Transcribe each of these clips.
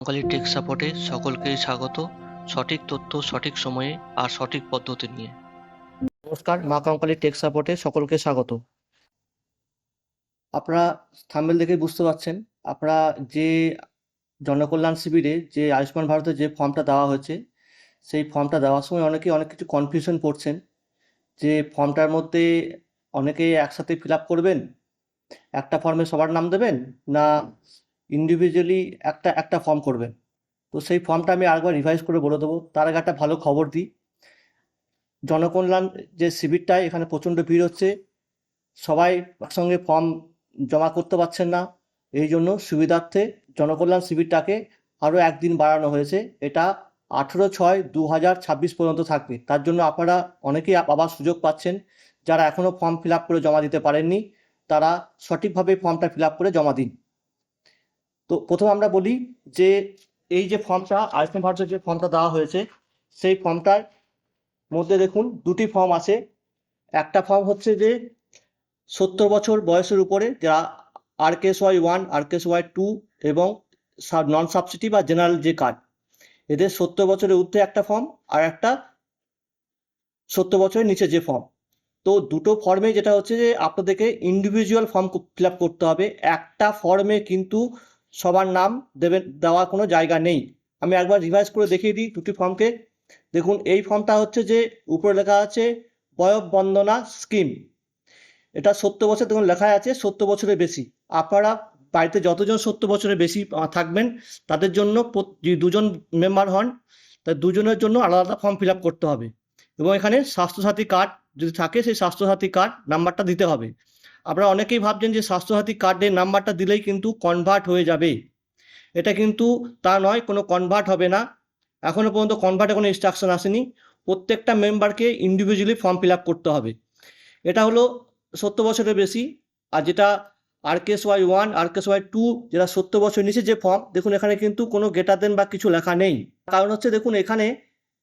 বাঙালি take সাপোর্টে সকলকেই স্বাগত। সঠিক তথ্য সঠিক সময়ে আর সঠিক পদ্ধতি নিয়ে। নমস্কার, মা কঙ্কালী টেক সাপোর্টে সকলকে স্বাগত। আপনারা থাম্বনেল দেখে বুঝতে পারছেন, আপনারা যে জনকল্যাণ শিবিরে যে আয়ুষ্মান ভারতের যে ফর্মটা দেওয়া হয়েছে, সেই ফর্মটা দেওয়ার সময় অনেকে অনেক কিছু কনফিউশন পড়ছেন যে ফর্মটার মধ্যে অনেকে একসাথে ফিল আপ করবেন, একটা ফর্মে সবার নাম দেবেন, না ইন্ডিভিজুয়ালি একটা একটা ফর্ম করবেন। তো সেই ফর্মটা আমি আরেকবার রিভাইজ করে বলে দেবো। তার আগে একটা ভালো খবর দিই, জনকল্যাণ যে শিবিরটায় এখানে প্রচণ্ড ভিড় হচ্ছে, সবাই একসঙ্গে ফর্ম জমা করতে পারছেন না। এই জন্য সুবিধার্থে জনকল্যাণ শিবিরটাকে আরও একদিন বাড়ানো হয়েছে। এটা 18/6/2026 পর্যন্ত থাকবে। তার জন্য আপনারা অনেকেই আবার সুযোগ পাচ্ছেন। যারা এখনও ফর্ম ফিল আপ করে জমা দিতে পারেননি, তারা সঠিকভাবে ফর্মটা ফিল আপ করে জমা দিন। তো প্রথমে আমরা বলি যে এই যে ফর্মটা, আয়ুষ্মান ভারতের যে ফর্মটা দেওয়া হয়েছে, সেই ফর্মটার মধ্যে দেখুন দুটি ফর্ম আছে। একটা ফর্ম হচ্ছে যে 70 বছর বয়সের উপরে যারা RKSY 1, RKSY 2 এবং নন সাবসিডি বা জেনারেল যে কার্ড, এদের 70 বছরের ঊর্ধ্বে একটা ফর্ম, আর একটা 70 বছরের নিচে যে ফর্ম। তো দুটো ফর্মে যেটা হচ্ছে যে আপনাদেরকে ইন্ডিভিজুয়াল ফর্ম ফিল আপ করতে হবে। একটা ফর্মে কিন্তু সবার নাম দেওয়ার কোনো জায়গা নেই। আমি একবার রিভাইজ করে দেখিয়ে দিই দুটি ফর্মকে। দেখুন, এই ফর্মটা হচ্ছে যে উপরে লেখা আছে বয়ঃবন্দনা স্কিম। এটা 70 বছর, দেখুন লেখা আছে 70 বছরের বেশি। আপনারা বাড়িতে যতজন 70 বছরের বেশি থাকবেন, তাদের জন্য যে দুজন মেম্বার হন, তার দুজনের জন্য আলাদা আলাদা ফর্ম ফিল আপ করতে হবে। এবং এখানে স্বাস্থ্যসাথী কার্ড যদি থাকে, সেই স্বাস্থ্যসাথী কার্ড নাম্বারটা দিতে হবে। আপনারা অনেকেই ভাবছেন যে স্বাস্থ্যসাথী কার্ডের নাম্বারটা দিলেই কিন্তু কনভার্ট হয়ে যাবে। এটা কিন্তু তা নয়, কোনো কনভার্ট হবে না। এখনো পর্যন্ত কনভার্টে কোনো ইনস্ট্রাকশন আসেনি। প্রত্যেকটা মেম্বারকে ইন্ডিভিজুয়ালি ফর্ম ফিল আপ করতে হবে। এটা হলো 70 বছরের বেশি। আর যেটা RKSY 1, RKSY 2, যেটা 70 বছর নিচে যে ফর্ম, দেখুন এখানে কিন্তু কোনো গ্রেটার দেন বা কিছু লেখা নেই। কারণ হচ্ছে দেখুন এখানে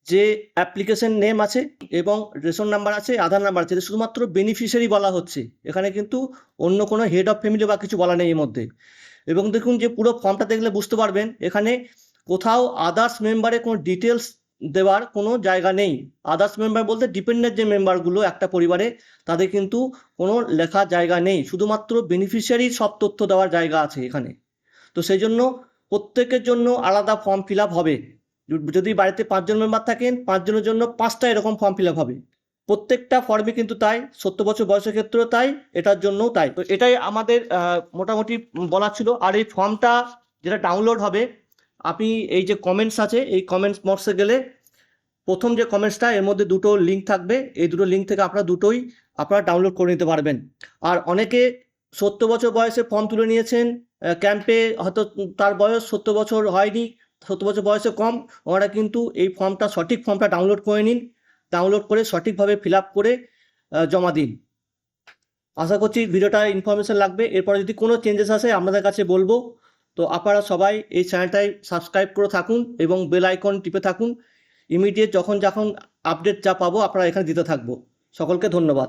যে অ্যাপ্লিকেশন নেম আছে এবং রেশন নাম্বার আছে, আধার নাম্বার আছে, শুধুমাত্র বেনিফিশিয়ারি বলা হচ্ছে। এখানে কিন্তু অন্য কোনো হেড অফ ফ্যামিলি বা কিছু বলা নেই এর মধ্যে। এবং দেখুন যে পুরো ফর্মটা দেখলে বুঝতে পারবেন, এখানে কোথাও আদার্স মেম্বারের কোনো ডিটেলস দেওয়ার কোনো জায়গা নেই। আদার্স মেম্বার বলতে ডিপেন্ডেন্ট যে মেম্বারগুলো একটা পরিবারে, তাদের কিন্তু কোনো লেখার জায়গা নেই। শুধুমাত্র বেনিফিশিয়ারির সব তথ্য দেওয়ার জায়গা আছে এখানে। তো সেই জন্য প্রত্যেকের জন্য আলাদা ফর্ম ফিল আপ হবে। যদি বাড়িতে 5 জন মেম্বার থাকেন, 5 জনের জন্য 5টা এরকম ফর্ম ফিল আপ হবে। প্রত্যেকটা ফর্মে কিন্তু তাই, 70 বছর বয়সের ক্ষেত্রেও তাই, এটার জন্যও তাই। তো এটাই আমাদের মোটামুটি বলার ছিল। আর এই ফর্মটা যেটা ডাউনলোড হবে, আপনি এই যে কমেন্টস আছে, এই কমেন্টস বক্সে গেলে প্রথম যে কমেন্টসটা, এর মধ্যে দুটো লিঙ্ক থাকবে। এই দুটো লিঙ্ক থেকে আপনারা দুটোই ডাউনলোড করে নিতে পারবেন। আর অনেকে 70 বছর বয়সে ফর্ম তুলে নিয়েছেন ক্যাম্পে, হয়তো তার বয়স 70 বছর হয়নি, 70 বছর বয়সে কম, ওনারা কিন্তু এই ফর্মটা, সঠিক ফর্মটা ডাউনলোড করে নিন। ডাউনলোড করে সঠিকভাবে ফিল আপ করে জমা দিন। আশা করছি ভিডিওটা ইনফরমেশন লাগবে। এরপরে যদি কোনো চেঞ্জেস আসে আপনাদের কাছে বলবো। তো আপনারা সবাই এই চ্যানেলটায় সাবস্ক্রাইব করে থাকুন এবং বেল আইকন টিপে থাকুন। ইমিডিয়েট যখন যখন আপডেট যা পাবো আপনারা এখানে দিতে থাকবো। সকলকে ধন্যবাদ।